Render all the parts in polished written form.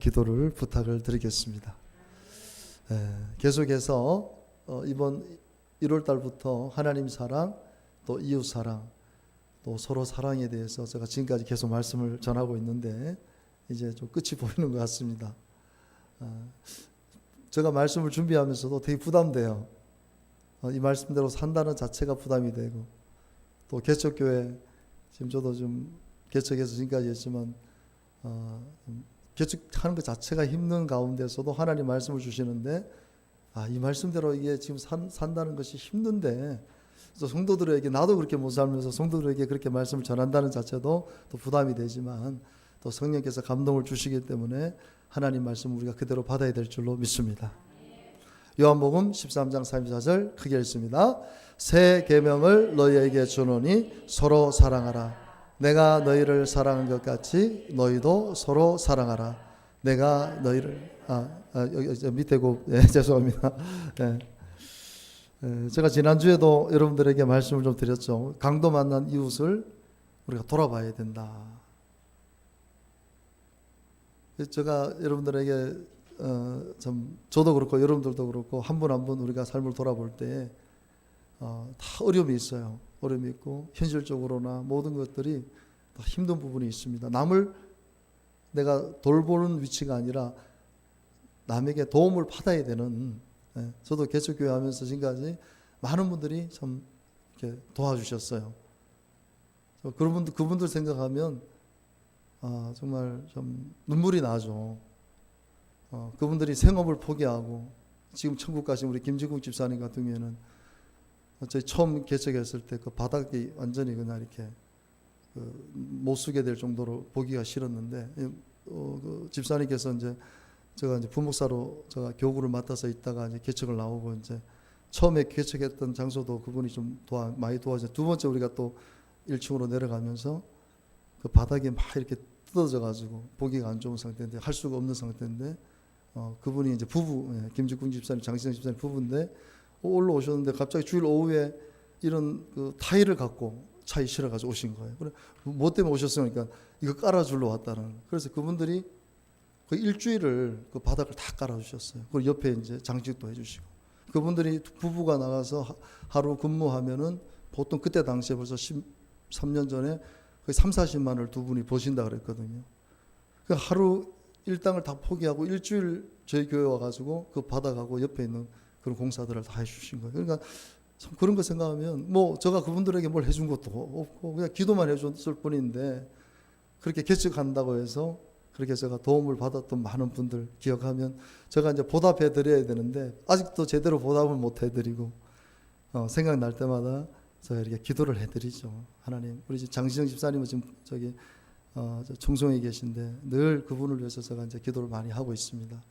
기도를 부탁을 드리겠습니다. 계속해서 이번 1월 달부터 하나님 사랑, 또 이웃 사랑, 또 서로 사랑에 대해서 제가 지금까지 계속 말씀을 전하고 있는데 이제 좀 끝이 보이는 것 같습니다. 제가 말씀을 준비하면서도 되게 부담돼요. 이 말씀대로 산다는 자체가 부담이 되고, 또 개척교회 지금 저도 좀 개척해서 지금까지 했지만 개척하는 것 자체가 힘든 가운데서도 하나님 말씀을 주시는데, 이 말씀대로 이게 지금 산다는 것이 힘든데, 그래서 성도들에게, 나도 그렇게 못 살면서 성도들에게 그렇게 말씀을 전한다는 자체도 또 부담이 되지만, 또 성령께서 감동을 주시기 때문에 하나님 말씀 우리가 그대로 받아야 될 줄로 믿습니다. 요한복음 13장 34절 크게 읽습니다. 새 계명을 너희에게 주노니 서로 사랑하라. 내가 너희를 사랑한 것 같이 너희도 서로 사랑하라. 내가 너희를 여기 밑에 죄송합니다. 제가 지난주에도 여러분들에게 말씀을 좀 드렸죠. 강도 만난 이웃을 우리가 돌아봐야 된다. 제가 여러분들에게 참 저도 그렇고 여러분들도 그렇고 한 분 한 분 우리가 삶을 돌아볼 때 다 어려움이 있어요. 어려움이 있고 현실적으로나 모든 것들이 다 힘든 부분이 있습니다. 남을 내가 돌보는 위치가 아니라 남에게 도움을 받아야 되는, 저도 개척교회 하면서 지금까지 많은 분들이 참 이렇게 도와주셨어요. 그분들 생각하면 정말 좀 눈물이 나죠. 그분들이 생업을 포기하고 지금 천국 가신 우리 김지국 집사님 같은 경우에는 저희 처음 개척했을 때 그 바닥이 완전히 그냥 이렇게 못 쓰게 될 정도로 보기가 싫었는데, 그 집사님께서 제가 이제 부목사로 제가 교구를 맡아서 있다가 이제 개척을 나오고, 이제 처음에 개척했던 장소도 그분이 좀 많이 도와줘. 두 번째 우리가 또 1층으로 내려가면서 그 바닥이 막 이렇게 뜯어져 가지고 보기가 안 좋은 상태인데, 할 수가 없는 상태인데, 그분이 이제 부부, 김직군 집사님, 장신영 집사님 부부인데 올라오셨는데 갑자기 주일 오후에 이런 그 타일을 갖고 차에 실어가지고 오신 거예요. 그래, 뭐 때문에 오셨으니까 이거 깔아주러 왔다는. 그래서 그분들이 그 일주일을 그 바닥을 다 깔아주셨어요. 그리고 옆에 이제 장식도 해주시고. 그분들이 부부가 나가서 하루 근무하면은 보통 그때 당시에 벌써 13년 전에 거의 3, 40만 원을 두 분이 버신다 그랬거든요. 그 하루 일당을 다 포기하고 일주일 저희 교회 와가지고 그 바닥하고 옆에 있는 그런 공사들을 다 해주신 거예요. 그러니까 참 그런 거 생각하면 뭐 제가 그분들에게 뭘 해준 것도 없고 그냥 기도만 해줬을 뿐인데, 그렇게 개척한다고 해서 그렇게 제가 도움을 받았던 많은 분들 기억하면 제가 이제 보답해 드려야 되는데 아직도 제대로 보답을 못 해드리고, 생각날 때마다 제가 이렇게 기도를 해드리죠. 하나님, 우리 장시정 집사님은 지금 저기 청송에 계신데 늘 그분을 위해서 제가 이제 기도를 많이 하고 있습니다.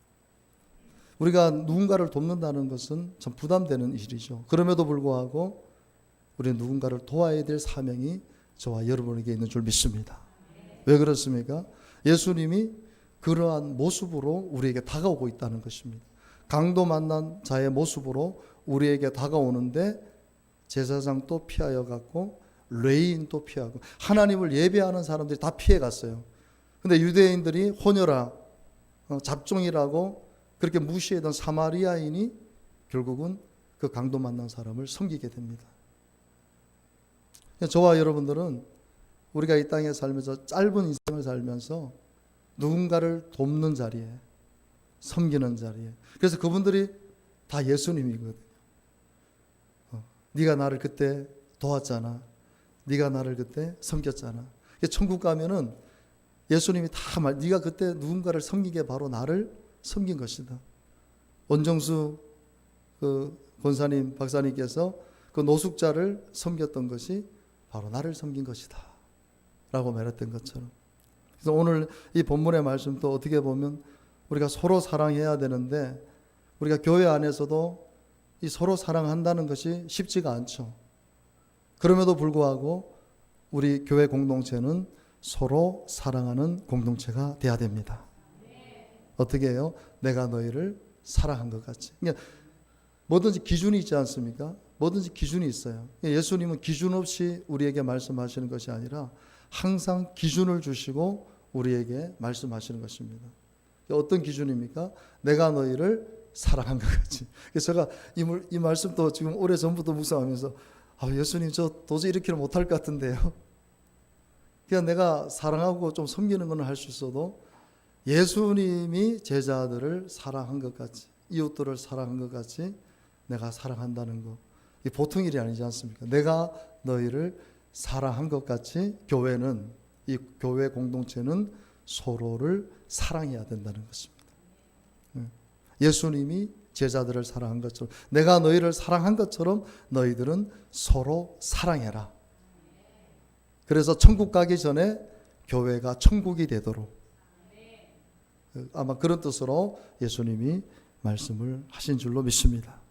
우리가 누군가를 돕는다는 것은 참 부담되는 일이죠. 그럼에도 불구하고 우리는 누군가를 도와야 될 사명이 저와 여러분에게 있는 줄 믿습니다. 왜 그렇습니까? 예수님이 그러한 모습으로 우리에게 다가오고 있다는 것입니다. 강도 만난 자의 모습으로 우리에게 다가오는데 제사장도 피하여 갔고 레위인도 피하고 하나님을 예배하는 사람들이 다 피해 갔어요. 근데 유대인들이 혼혈아, 잡종이라고 그렇게 무시했던 사마리아인이 결국은 그 강도 만난 사람을 섬기게 됩니다. 저와 여러분들은 우리가 이 땅에 살면서 짧은 인생을 살면서 누군가를 돕는 자리에, 섬기는 자리에, 그래서 그분들이 다 예수님이거든요. 네가 나를 그때 도왔잖아. 네가 나를 그때 섬겼잖아. 천국 가면은 예수님이 다 네가 그때 누군가를 섬기게 바로 나를 섬긴 것이다. 원정수 그 권사님, 박사님께서 그 노숙자를 섬겼던 것이 바로 나를 섬긴 것이다 라고 말했던 것처럼, 그래서 오늘 이 본문의 말씀도 어떻게 보면 우리가 서로 사랑해야 되는데, 우리가 교회 안에서도 이 서로 사랑한다는 것이 쉽지가 않죠. 그럼에도 불구하고 우리 교회 공동체는 서로 사랑하는 공동체가 돼야 됩니다. 어떻게 해요? 내가 너희를 사랑한 것 같이. 그러니까 뭐든지 기준이 있지 않습니까? 뭐든지 기준이 있어요. 예수님은 기준 없이 우리에게 말씀하시는 것이 아니라 항상 기준을 주시고 우리에게 말씀하시는 것입니다. 어떤 기준입니까? 내가 너희를 사랑한 것 같이. 그래서 제가 이 말씀도 지금 오래전부터 묵상하면서 예수님 저 도저히 이렇게는 못할 것 같은데요. 그냥 내가 사랑하고 좀 섬기는 건 할 수 있어도 예수님이 제자들을 사랑한 것 같이, 이웃들을 사랑한 것 같이 내가 사랑한다는 거, 이 보통 일이 아니지 않습니까? 내가 너희를 사랑한 것 같이 교회는, 이 교회 공동체는 서로를 사랑해야 된다는 것입니다. 예수님이 제자들을 사랑한 것처럼, 내가 너희를 사랑한 것처럼 너희들은 서로 사랑해라. 그래서 천국 가기 전에 교회가 천국이 되도록, 아마 그런 뜻으로 예수님이 말씀을 하신 줄로 믿습니다.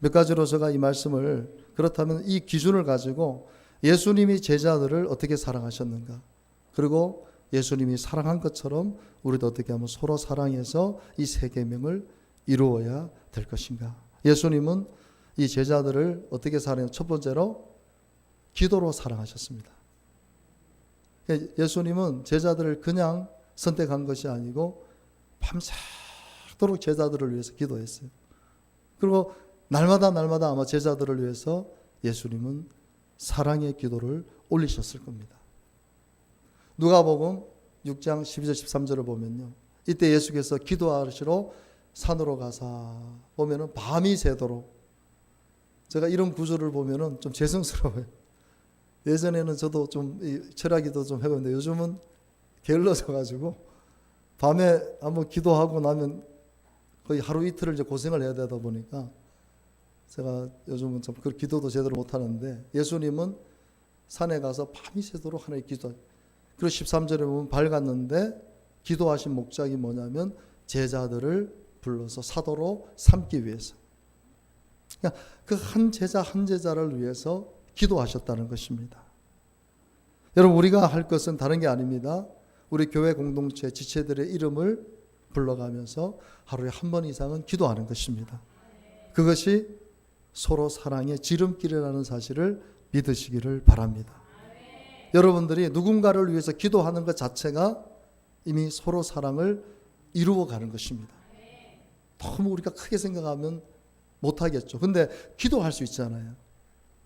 몇 가지로 제가 이 말씀을, 그렇다면 이 기준을 가지고 예수님이 제자들을 어떻게 사랑하셨는가, 그리고 예수님이 사랑한 것처럼 우리도 어떻게 하면 서로 사랑해서 이 세 계명을 이루어야 될 것인가. 예수님은 이 제자들을 어떻게 사랑해요? 첫 번째로 기도로 사랑하셨습니다. 예수님은 제자들을 그냥 선택한 것이 아니고 밤새도록 제자들을 위해서 기도했어요. 그리고 날마다 아마 제자들을 위해서 예수님은 사랑의 기도를 올리셨을 겁니다. 누가복음 6장 12절 13절을 보면요, 이때 예수께서 기도하시러 산으로 가사 보면은 밤이 새도록, 제가 이런 구절을 보면은 좀 죄송스러워요. 예전에는 저도 좀 철학기도 좀 해봤는데 요즘은 게을러져 가지고 밤에 한번 기도하고 나면 거의 하루 이틀을 이제 고생을 해야 되다 보니까 제가 요즘은 좀 그 기도도 제대로 못 하는데, 예수님은 산에 가서 밤이 새도록 하나님 기도. 그리고 13절에 보면 밝았는데 기도하신 목적이 뭐냐면 제자들을 불러서 사도로 삼기 위해서, 그러니까 그 한 제자 한 제자를 위해서 기도하셨다는 것입니다. 여러분, 우리가 할 것은 다른 게 아닙니다. 우리 교회 공동체 지체들의 이름을 불러가면서 하루에 한 번 이상은 기도하는 것입니다. 그것이 서로 사랑의 지름길이라는 사실을 믿으시기를 바랍니다. 여러분들이 누군가를 위해서 기도하는 것 자체가 이미 서로 사랑을 이루어가는 것입니다. 너무 우리가 크게 생각하면 못하겠죠. 근데 기도할 수 있잖아요.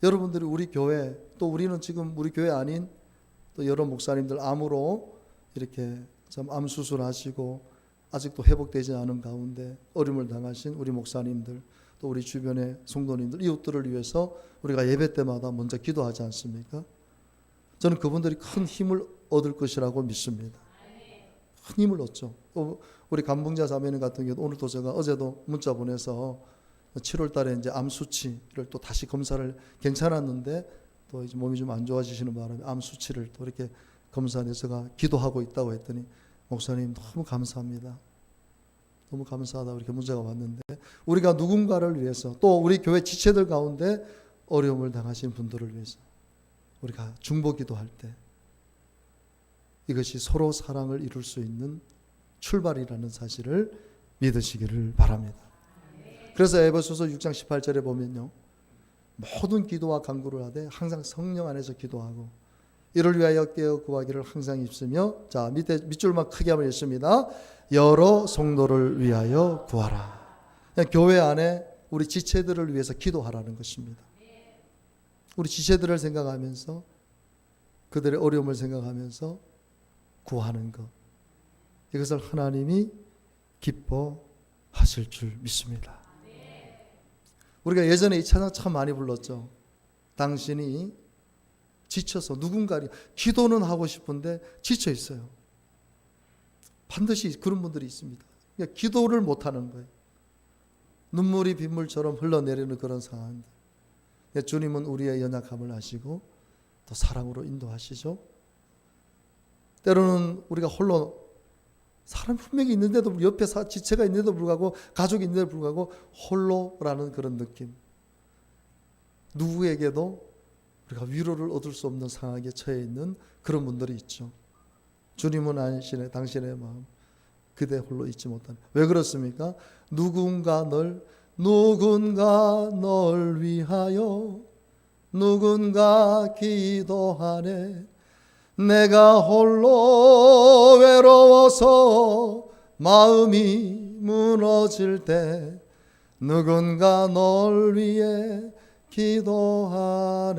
여러분들이 우리 교회, 또 우리는 지금 우리 교회 아닌 또 여러 목사님들 암으로 이렇게 참 암 수술하시고 아직도 회복되지 않은 가운데 어려움을 당하신 우리 목사님들, 또 우리 주변의 성도님들, 이웃들을 위해서 우리가 예배 때마다 먼저 기도하지 않습니까? 저는 그분들이 큰 힘을 얻을 것이라고 믿습니다. 큰 힘을 얻죠. 우리 감봉자 자매님 같은 경우 오늘도 제가 어제도 문자 보내서 7월 달에 이제 암 수치를 또 다시 검사를, 괜찮았는데 또 이제 몸이 좀 안 좋아지시는 바람에 암 수치를 또 이렇게 검사해서 제가 기도하고 있다고 했더니, 목사님 너무 감사합니다. 너무 감사하다 이렇게 문자가 왔는데, 우리가 누군가를 위해서, 또 우리 교회 지체들 가운데 어려움을 당하신 분들을 위해서 우리가 중보기도할 때 이것이 서로 사랑을 이룰 수 있는 출발이라는 사실을 믿으시기를 바랍니다. 그래서 에베소서 6장 18절에 보면요, 모든 기도와 간구를 하되 항상 성령 안에서 기도하고 이를 위하여 깨어 구하기를 항상 입으며, 자 밑에 밑줄만 크게 하면 있습니다. 여러 성도를 위하여 구하라. 교회 안에 우리 지체들을 위해서 기도하라는 것입니다. 우리 지체들을 생각하면서 그들의 어려움을 생각하면서 구하는 것, 이것을 하나님이 기뻐하실 줄 믿습니다. 우리가 예전에 이 찬양 참 많이 불렀죠. 당신이 지쳐서, 누군가 기도는 하고 싶은데 지쳐 있어요. 반드시 그런 분들이 있습니다. 그러니까 기도를 못하는 거예요. 눈물이 빗물처럼 흘러내리는 그런 상황들. 주님은 우리의 연약함을 아시고 또 사랑으로 인도하시죠. 때로는 우리가 홀로, 사람 분명히 있는데도, 옆에 지체가 있는데도 불구하고, 가족이 있는데도 불구하고 홀로라는 그런 느낌. 누구에게도 우리가 위로를 얻을 수 없는 상황에 처해 있는 그런 분들이 있죠. 주님은 아시네 당신의 마음, 그대 홀로 잊지 못하네. 왜 그렇습니까? 누군가 널 위하여 누군가 기도하네. 내가 홀로 외로워서 마음이 무너질 때 누군가 널 위해 기도하네.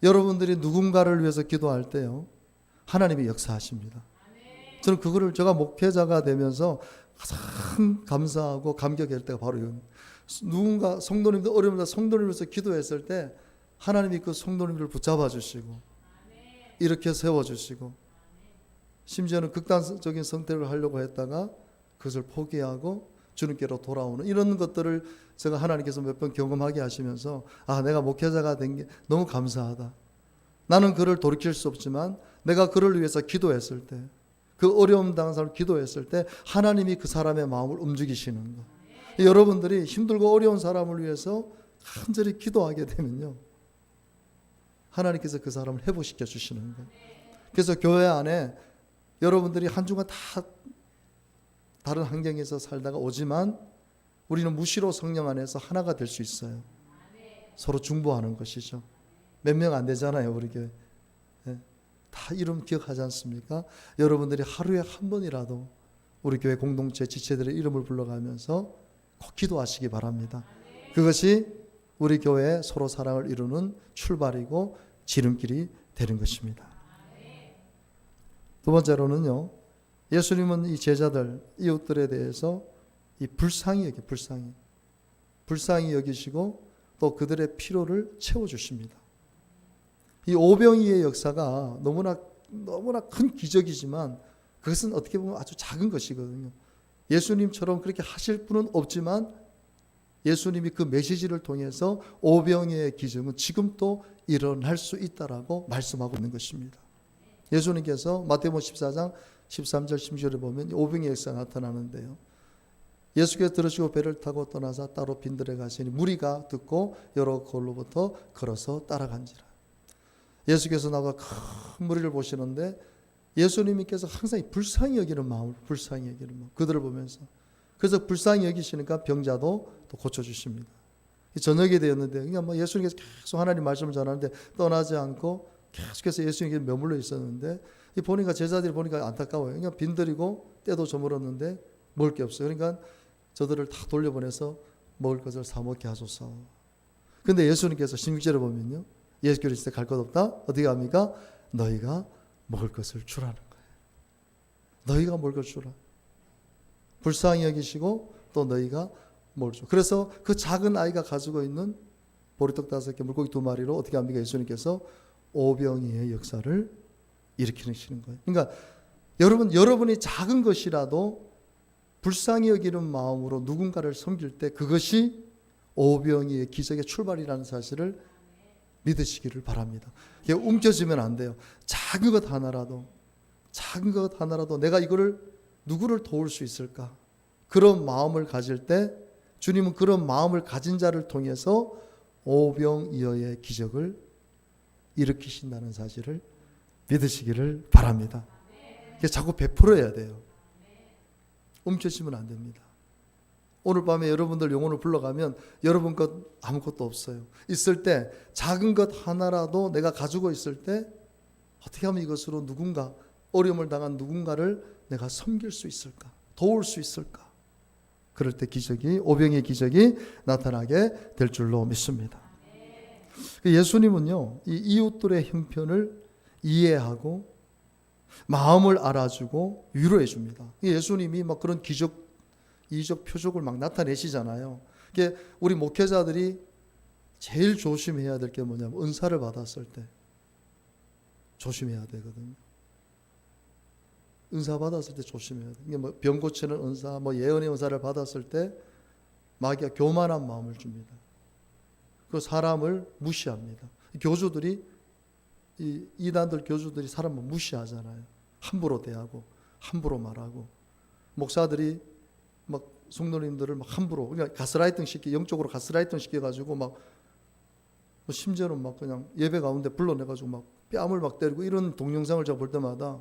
여러분들이 누군가를 위해서 기도할 때요, 하나님이 역사하십니다. 저는 그거를 제가 목회자가 되면서 가장 감사하고 감격할 때가 바로 이겁니다. 누군가 성도님들 어려움을 성도님을 위해서 기도했을 때 하나님이 그 성도님들을 붙잡아 주시고 이렇게 세워주시고, 심지어는 극단적인 선택을 하려고 했다가 그것을 포기하고 주님께로 돌아오는 이런 것들을 제가 하나님께서 몇 번 경험하게 하시면서, 아, 내가 목회자가 된 게 너무 감사하다. 나는 그를 돌이킬 수 없지만 내가 그를 위해서 기도했을 때, 그 어려움 당한 사람을 기도했을 때 하나님이 그 사람의 마음을 움직이시는 것. 여러분들이 힘들고 어려운 사람을 위해서 간절히 기도하게 되면요, 하나님께서 그 사람을 회복시켜 주시는 거예요. 그래서 교회 안에 여러분들이 한 주간 다 다른 환경에서 살다가 오지만 우리는 무시로 성령 안에서 하나가 될 수 있어요. 서로 중보하는 것이죠. 몇 명 안 되잖아요, 우리 교회. 다 이름 기억하지 않습니까? 여러분들이 하루에 한 번이라도 우리 교회 공동체 지체들의 이름을 불러가면서 꼭 기도하시기 바랍니다. 그것이 우리 교회의 서로 사랑을 이루는 출발이고 지름길이 되는 것입니다. 두 번째로는요, 예수님은 이 제자들, 이웃들에 대해서 이 불쌍히 여기시고 또 그들의 필요를 채워주십니다. 이 오병이의 역사가 너무나 큰 기적이지만 그것은 어떻게 보면 아주 작은 것이거든요. 예수님처럼 그렇게 하실 분은 없지만 예수님이 그 메시지를 통해서 오병이의 기적은 지금도 일어날 수 있다라고 말씀하고 있는 것입니다. 예수님께서 마태복음 14장 13절 16절에 보면 오병이의 역사가 나타나는데요, 예수께서 들으시고 배를 타고 떠나서 따로 빈들에 가시니 무리가 듣고 여러 곳로부터 걸어서 따라간지라. 예수께서 나가 큰 무리를 보시는데 예수님께서 항상 불쌍히 여기는 마음, 그들을 보면서, 그래서 불쌍히 여기시니까 병자도 또 고쳐주십니다. 저녁이 되었는데, 그러니까 뭐 예수님께서 계속 하나님 말씀을 전하는데 떠나지 않고 계속해서 예수님께 머물러 있었는데, 보니까 제자들이 보니까 안타까워요. 그러니까 빈들이고 때도 저물었는데 먹을 게 없어요. 그러니까 저들을 다 돌려보내서 먹을 것을 사 먹게 하소서. 근데 예수님께서 16절에 보면요, 예수께서 진짜 갈 것 없다. 어떻게 합니까? 너희가 먹을 것을 주라는 거예요. 너희가 먹을 것을 주라. 불쌍히 여기시고 또 너희가 먹을 줄. 그래서 그 작은 아이가 가지고 있는 보리떡 5개, 물고기 2마리로 어떻게 합니까? 예수님께서 오병이의 역사를 일으키시는 거예요. 그러니까 여러분이 작은 것이라도 불쌍히 여기는 마음으로 누군가를 섬길 때 그것이 오병이의 기적의 출발이라는 사실을 믿으시기를 바랍니다. 이게 움켜쥐면 안 돼요. 작은 것 하나라도 내가 이거를 누구를 도울 수 있을까? 그런 마음을 가질 때 주님은 그런 마음을 가진 자를 통해서 오병이어의 기적을 일으키신다는 사실을 믿으시기를 바랍니다. 이게 자꾸 베풀어야 돼요. 움켜쥐면 안 됩니다. 오늘 밤에 여러분들 영혼을 불러가면 여러분 것 아무것도 없어요. 있을 때 작은 것 하나라도 내가 가지고 있을 때 어떻게 하면 이것으로 누군가, 어려움을 당한 누군가를 내가 섬길 수 있을까? 도울 수 있을까? 그럴 때 오병이의 기적이 나타나게 될 줄로 믿습니다. 예수님은요, 이 이웃들의 형편을 이해하고 마음을 알아주고 위로해 줍니다. 예수님이 막 그런 기적, 이적, 표적을 막 나타내시잖아요. 이게 우리 목회자들이 제일 조심해야 될 게 뭐냐면 은사를 받았을 때 조심해야 되거든요. 은사 받았을 때 조심해야 돼요. 이게 뭐 병 고치는 은사, 뭐 예언의 은사를 받았을 때 마귀가 교만한 마음을 줍니다. 그 사람을 무시합니다. 교주들이 이단들 교주들이 사람을 무시하잖아요. 함부로 대하고 함부로 말하고, 목사들이 막 성도님들을 막 함부로, 그러니까 영적으로 가스라이팅 시켜가지고 막 심지어는 막 그냥 예배 가운데 불러내가지고 막 뺨을 막 때리고 이런 동영상을 제가 볼 때마다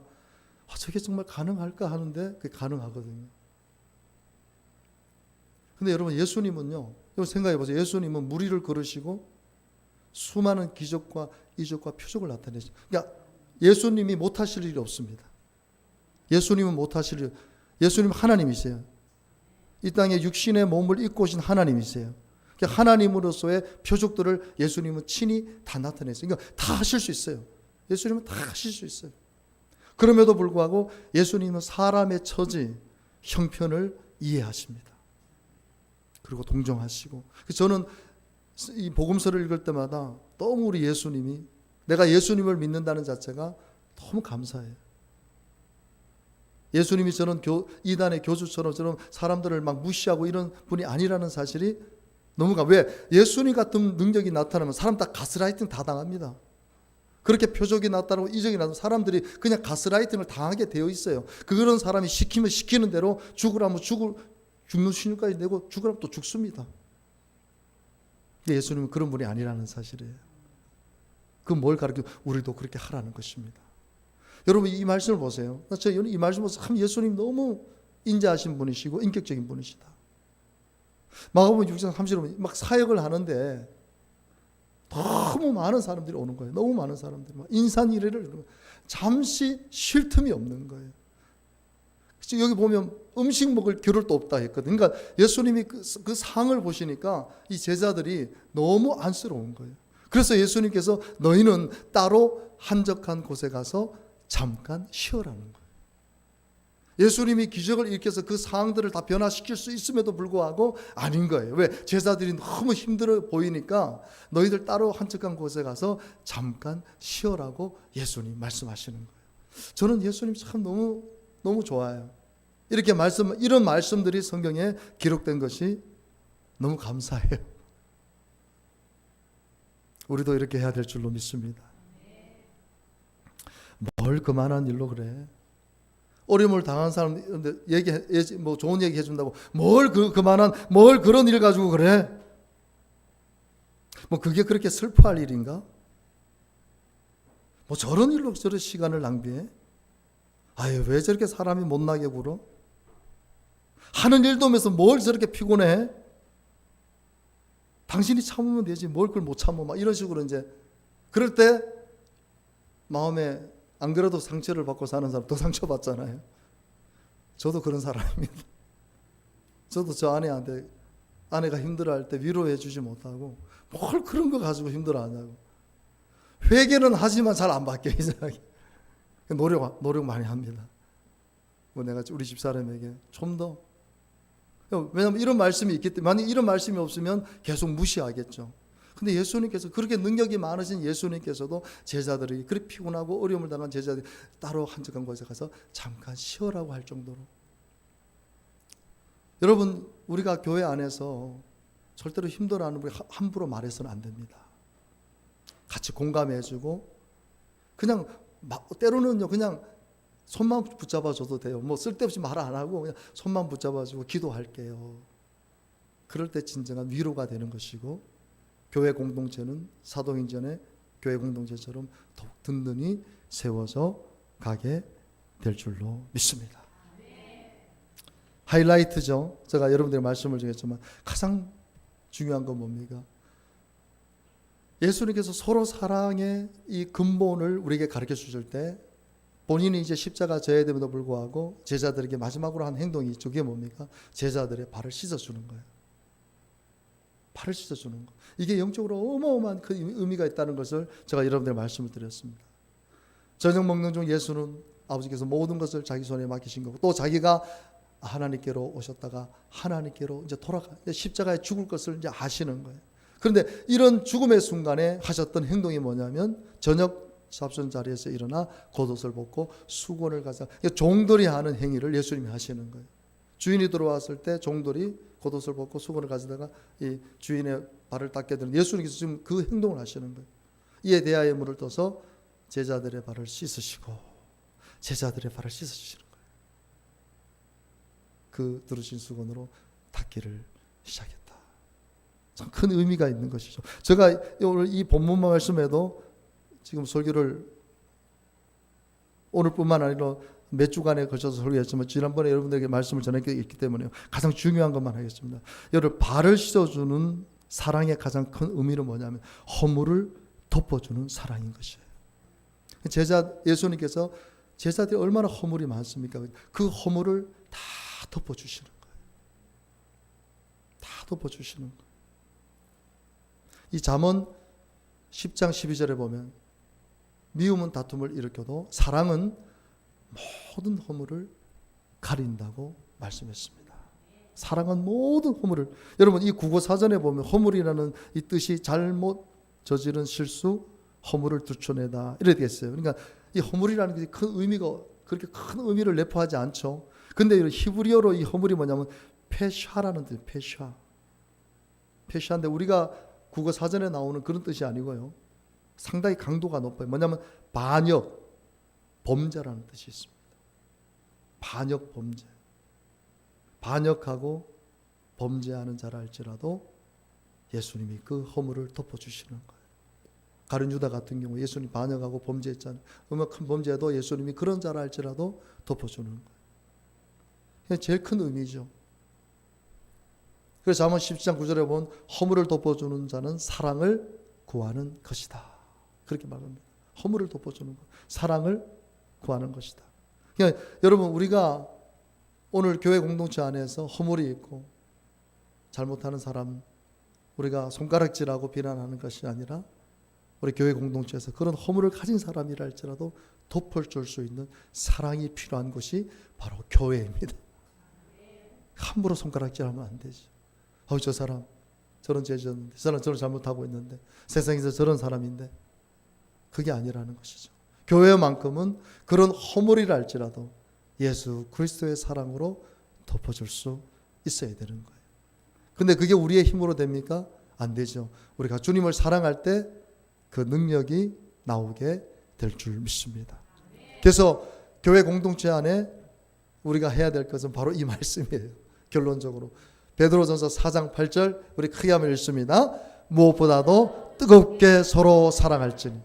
저게 정말 가능할까 하는데 그게 가능하거든요. 근데 여러분, 예수님은요, 생각해 보세요. 예수님은 무리를 걸으시고 수많은 기적과 이적과 표적을 나타내죠. 그러니까 예수님이 못하실 일이 없습니다. 예수님은 못하실 일. 예수님 하나님이세요. 이 땅에 육신의 몸을 입고 오신 하나님이세요. 하나님으로서의 표적들을 예수님은 친히 다 나타냈어요. 그러니까 다 하실 수 있어요. 예수님은 다 하실 수 있어요. 그럼에도 불구하고 예수님은 사람의 처지, 형편을 이해하십니다. 그리고 동정하시고. 저는 이 복음서를 읽을 때마다 너무 우리 예수님이, 내가 예수님을 믿는다는 자체가 너무 감사해요. 예수님이 저는 이단의 교주처럼 저는 사람들을 막 무시하고 이런 분이 아니라는 사실이 너무 왜 예수님 같은 능력이 나타나면 사람 다 가스라이팅 다 당합니다. 그렇게 표적이 나타나고 이적이 나타나면 사람들이 그냥 가스라이팅을 당하게 되어 있어요. 그런 사람이 시키면 시키는 대로 죽으라면 죽는 신유까지 내고 죽으라면 또 죽습니다. 예수님은 그런 분이 아니라는 사실이에요. 그 뭘 가르치고 우리도 그렇게 하라는 것입니다. 여러분 이 말씀을 보세요. 저는 이 말씀을 보면서 참 예수님 너무 인자하신 분이시고 인격적인 분이시다. 마가복음 6장 30절에 막 사역을 하는데 너무 많은 사람들이 오는 거예요. 너무 많은 사람들이 막 인산이래를 잠시 쉴 틈이 없는 거예요. 여기 보면 음식 먹을 겨를도 없다 했거든요. 그러니까 예수님이 그 상을 보시니까 이 제자들이 너무 안쓰러운 거예요. 그래서 예수님께서 너희는 따로 한적한 곳에 가서 잠깐 쉬어라는 거예요. 예수님이 기적을 일으켜서 그 상황들을 다 변화시킬 수 있음에도 불구하고 아닌 거예요. 왜? 제자들이 너무 힘들어 보이니까 너희들 따로 한적한 곳에 가서 잠깐 쉬어라고 예수님 말씀하시는 거예요. 저는 예수님 참 너무 좋아요. 이런 말씀들이 성경에 기록된 것이 너무 감사해요. 우리도 이렇게 해야 될 줄로 믿습니다. 뭘 그만한 일로 그래? 어려움을 당한 사람들 뭐 좋은 얘기 해준다고 뭘 그런 일 가지고 그래? 뭐 그게 그렇게 슬퍼할 일인가? 뭐 저런 일로 저런 시간을 낭비해? 아유 왜 저렇게 사람이 못나게 굴어? 하는 일도 하면서 뭘 저렇게 피곤해? 당신이 참으면 되지 뭘 그걸 못 참어? 막 이런 식으로 이제 그럴 때 마음에 안 그래도 상처를 받고 사는 사람 더 상처받잖아요. 저도 그런 사람입니다. 저도 저 아내가 힘들어할 때 위로해 주지 못하고 뭘 그런 거 가지고 힘들어하냐고. 회개는 하지만 잘 안 바뀌어요. 이상하게. 노력 많이 합니다. 뭐 내가 우리 집사람에게 좀 더, 왜냐하면 이런 말씀이 있기 때문에, 만약 이런 말씀이 없으면 계속 무시하겠죠. 근데 예수님께서 그렇게 능력이 많으신 예수님께서도 제자들이 그렇게 피곤하고 어려움을 당한 제자들이 따로 한적한 곳에 가서 잠깐 쉬어라고 할 정도로. 여러분 우리가 교회 안에서 절대로 힘들어하는 분이 함부로 말해서는 안 됩니다. 같이 공감해주고 그냥 때로는요 그냥 손만 붙잡아줘도 돼요. 뭐 쓸데없이 말 안 하고 그냥 손만 붙잡아주고 기도할게요. 그럴 때 진정한 위로가 되는 것이고 교회 공동체는 사도행전의 교회 공동체처럼 더욱 든든히 세워져 가게 될 줄로 믿습니다. 하이라이트죠. 제가 여러분들의 말씀을 드렸지만 가장 중요한 건 뭡니까? 예수님께서 서로 사랑의 이 근본을 우리에게 가르쳐 주실 때 본인이 이제 십자가 져야 됨에도 불구하고 제자들에게 마지막으로 한 행동이 있죠. 그게 뭡니까? 제자들의 발을 씻어주는 거예요. 발을 씻어주는 거. 이게 영적으로 어마어마한 그 의미가 있다는 것을 제가 여러분들 말씀을 드렸습니다. 저녁 먹는 중 예수는 아버지께서 모든 것을 자기 손에 맡기신 거고 또 자기가 하나님께로 오셨다가 하나님께로 이제 십자가에 죽을 것을 이제 아시는 거예요. 그런데 이런 죽음의 순간에 하셨던 행동이 뭐냐면 저녁 잡순 자리에서 일어나 겉옷을 벗고 수건을 가져 종들이 하는 행위를 예수님이 하시는 거예요. 주인이 들어왔을 때 종들이 겉옷을 벗고 수건을 가져다가 이 주인의 발을 닦게 되는 예수님께서 지금 그 행동을 하시는 거예요. 이에 대하여 물을 떠서 제자들의 발을 씻으시고 제자들의 발을 씻어주시는 거예요. 그 들으신 수건으로 닦기를 시작했다. 참 큰 의미가 있는 것이죠. 제가 오늘 이 본문 말씀에도 지금 설교를 오늘뿐만 아니라 몇 주간에 걸쳐서 설교했지만 지난번에 여러분들에게 말씀을 전했기 때문에 가장 중요한 것만 하겠습니다. 여러분 발을 씻어주는 사랑의 가장 큰 의미는 뭐냐면 허물을 덮어주는 사랑인 것이에요. 예수님께서 제자들이 얼마나 허물이 많습니까? 그 허물을 다 덮어주시는 거예요. 다 덮어주시는 거예요. 이 잠언 10장 12절에 보면 미움은 다툼을 일으켜도 사랑은 모든 허물을 가린다고 말씀했습니다. 사랑은 모든 허물을. 여러분 이 국어사전에 보면 허물이라는 이 뜻이 잘못 저지른 실수, 허물을 들춰내다 이렇게 되어 있어요. 그러니까 이 허물이라는 게 큰 의미가 그렇게 큰 의미를 내포하지 않죠. 근데 히브리어로 이 허물이 뭐냐면 페샤라는 뜻이에요. 페샤. 페샤인데 우리가 국어사전에 나오는 그런 뜻이 아니고요. 상당히 강도가 높아요. 뭐냐면 반역, 범죄라는 뜻이 있습니다. 반역, 범죄. 반역하고 범죄하는 자라 할지라도 예수님이 그 허물을 덮어주시는 거예요. 가룟 유다 같은 경우 예수님 반역하고 범죄했잖아요. 큰 범죄도 예수님이 그런 자라 할지라도 덮어주는 거예요. 그게 제일 큰 의미죠. 그래서 잠언 10장 9절에 보면 허물을 덮어주는 자는 사랑을 구하는 것이다. 그렇게 말합니다. 허물을 덮어주는 것, 사랑을 구하는 것이다. 그러니까 여러분 우리가 오늘 교회 공동체 안에서 허물이 있고 잘못하는 사람 우리가 손가락질하고 비난하는 것이 아니라 우리 교회 공동체에서 그런 허물을 가진 사람이라 할지라도 덮어줄 수 있는 사랑이 필요한 것이 바로 교회입니다. 함부로 손가락질하면 안 되죠. 저 사람 저런 죄 지었는데, 저 사람 저런 잘못하고 있는데, 세상에서 저런 사람인데, 그게 아니라는 것이죠. 교회만큼은 그런 허물이라 할지라도 예수 그리스도의 사랑으로 덮어줄 수 있어야 되는 거예요. 근데 그게 우리의 힘으로 됩니까? 안 되죠. 우리가 주님을 사랑할 때 그 능력이 나오게 될 줄 믿습니다. 그래서 교회 공동체 안에 우리가 해야 될 것은 바로 이 말씀이에요. 결론적으로 베드로전서 4장 8절 우리 크게 한번 읽습니다. 무엇보다도 뜨겁게 서로 사랑할지니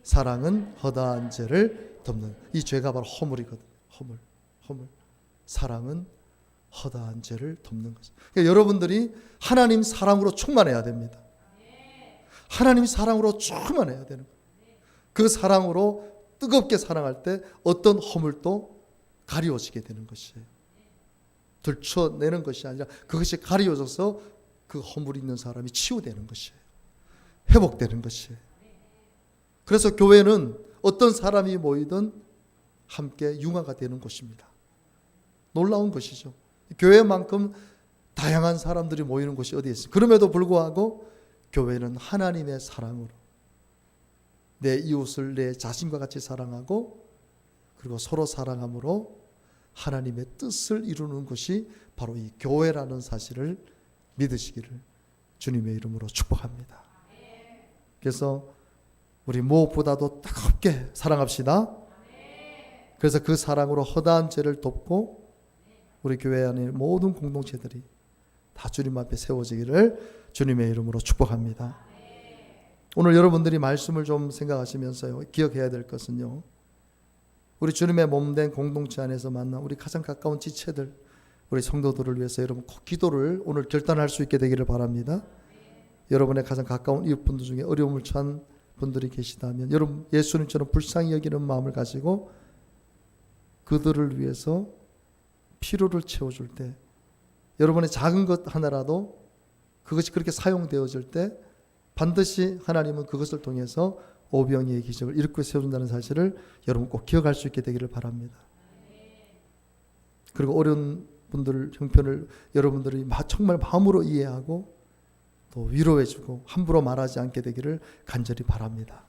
사랑은 허다한 죄를 덮는. 이 죄가 바로 허물이거든요. 허물. 사랑은 허다한 죄를 덮는 것입니다. 그러니까 여러분들이 하나님 사랑으로 충만해야 됩니다. 하나님 사랑으로 충만해야 되는 거예요. 그 사랑으로 뜨겁게 사랑할 때 어떤 허물도 가리워지게 되는 것이에요. 들춰내는 것이 아니라 그것이 가리워져서 그 허물 있는 사람이 치유되는 것이에요. 회복되는 것이에요. 그래서 교회는 어떤 사람이 모이든 함께 융화가 되는 곳입니다. 놀라운 것이죠. 교회만큼 다양한 사람들이 모이는 곳이 어디에 있습니까? 그럼에도 불구하고 교회는 하나님의 사랑으로 내 이웃을 내 자신과 같이 사랑하고 그리고 서로 사랑함으로 하나님의 뜻을 이루는 것이 바로 이 교회라는 사실을 믿으시기를 주님의 이름으로 축복합니다. 그래서 우리 무엇보다도 뜨겁게 사랑합시다. 그래서 그 사랑으로 허다한 죄를 덮고 우리 교회 안에 모든 공동체들이 다 주님 앞에 세워지기를 주님의 이름으로 축복합니다. 오늘 여러분들이 말씀을 좀 생각하시면서요, 기억해야 될 것은요, 우리 주님의 몸된 공동체 안에서 만난 우리 가장 가까운 지체들, 우리 성도들을 위해서 여러분 꼭 기도를 오늘 결단할 수 있게 되기를 바랍니다. 여러분의 가장 가까운 이웃분들 중에 어려움을 처한 분들이 계시다면 여러분 예수님처럼 불쌍히 여기는 마음을 가지고 그들을 위해서 필요를 채워줄 때 여러분의 작은 것 하나라도 그것이 그렇게 사용되어질 때 반드시 하나님은 그것을 통해서 오병이의 기적을 일으켜 세워준다는 사실을 여러분 꼭 기억할 수 있게 되기를 바랍니다. 그리고 어려운 분들 형편을 여러분들이 정말 마음으로 이해하고 또 위로해주고 함부로 말하지 않게 되기를 간절히 바랍니다.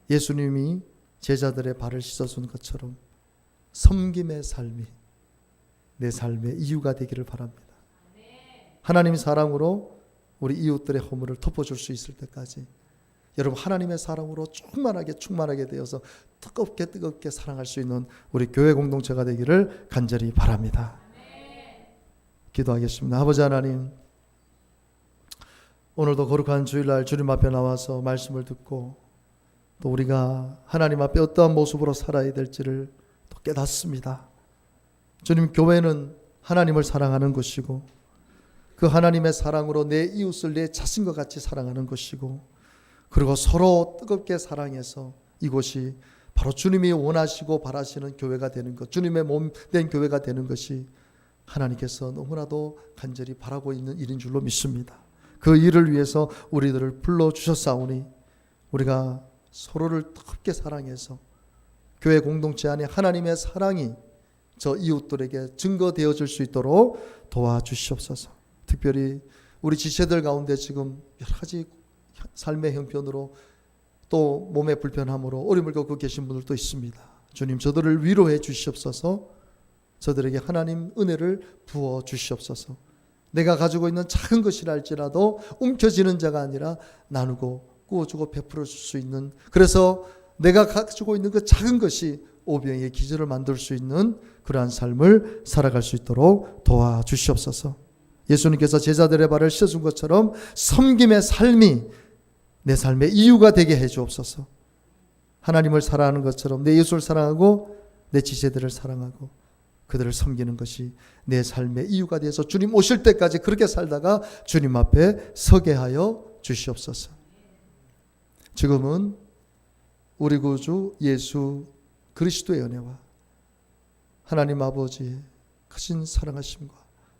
예수님이 제자들의 발을 씻어준 것처럼 섬김의 삶이 내 삶의 이유가 되기를 바랍니다. 하나님의 사랑으로 우리 이웃들의 허물을 덮어줄 수 있을 때까지 여러분 하나님의 사랑으로 충만하게 되어서 뜨겁게 사랑할 수 있는 우리 교회 공동체가 되기를 간절히 바랍니다. 기도하겠습니다. 아버지 하나님, 오늘도 거룩한 주일날 주님 앞에 나와서 말씀을 듣고 또 우리가 하나님 앞에 어떠한 모습으로 살아야 될지를 또 깨닫습니다. 주님, 교회는 하나님을 사랑하는 것이고 그 하나님의 사랑으로 내 이웃을 내 자신과 같이 사랑하는 것이고 그리고 서로 뜨겁게 사랑해서 이곳이 바로 주님이 원하시고 바라시는 교회가 되는 것, 주님의 몸 된 교회가 되는 것이 하나님께서 너무나도 간절히 바라고 있는 일인 줄로 믿습니다. 그 일을 위해서 우리들을 불러주셨사오니 우리가 서로를 뜨겁게 사랑해서 교회 공동체 안에 하나님의 사랑이 저 이웃들에게 증거되어질 수 있도록 도와주시옵소서. 특별히 우리 지체들 가운데 지금 여러 가지 삶의 형편으로 또 몸의 불편함으로 어려움을 겪고 계신 분들도 있습니다. 주님, 저들을 위로해 주시옵소서. 저들에게 하나님 은혜를 부어 주시옵소서. 내가 가지고 있는 작은 것이라 할지라도 움켜쥐는 자가 아니라 나누고 꾸어주고 베풀어 줄 수 있는, 그래서 내가 가지고 있는 그 작은 것이 오병의 기절을 만들 수 있는 그러한 삶을 살아갈 수 있도록 도와주시옵소서. 예수님께서 제자들의 발을 씻어준 것처럼 섬김의 삶이 내 삶의 이유가 되게 해 주옵소서. 하나님을 사랑하는 것처럼 내 예수를 사랑하고 내 지체들을 사랑하고 그들을 섬기는 것이 내 삶의 이유가 돼서 주님 오실 때까지 그렇게 살다가 주님 앞에 서게 하여 주시옵소서. 지금은 우리 구주 예수 그리스도의 은혜와 하나님 아버지의 크신 사랑하심과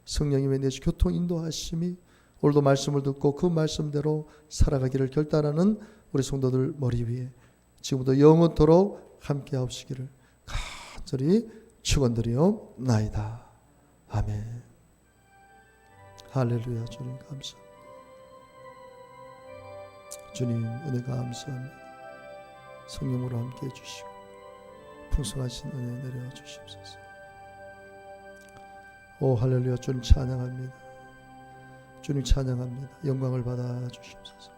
성령님의 내주 교통 인도하심이 오늘도 말씀을 듣고 그 말씀대로 살아가기를 결단하는 우리 성도들 머리 위에 지금부터 영원토록 함께 하옵시기를 간절히 축원드리옵나이다. 아멘. 할렐루야. 주님 감사합니다. 주님 은혜 감사합니다. 성령으로 함께 해주시고 풍성하신 은혜 내려주시옵소서. 오 할렐루야. 주님 찬양합니다. 주님 찬양합니다. 영광을 받아 주시옵소서.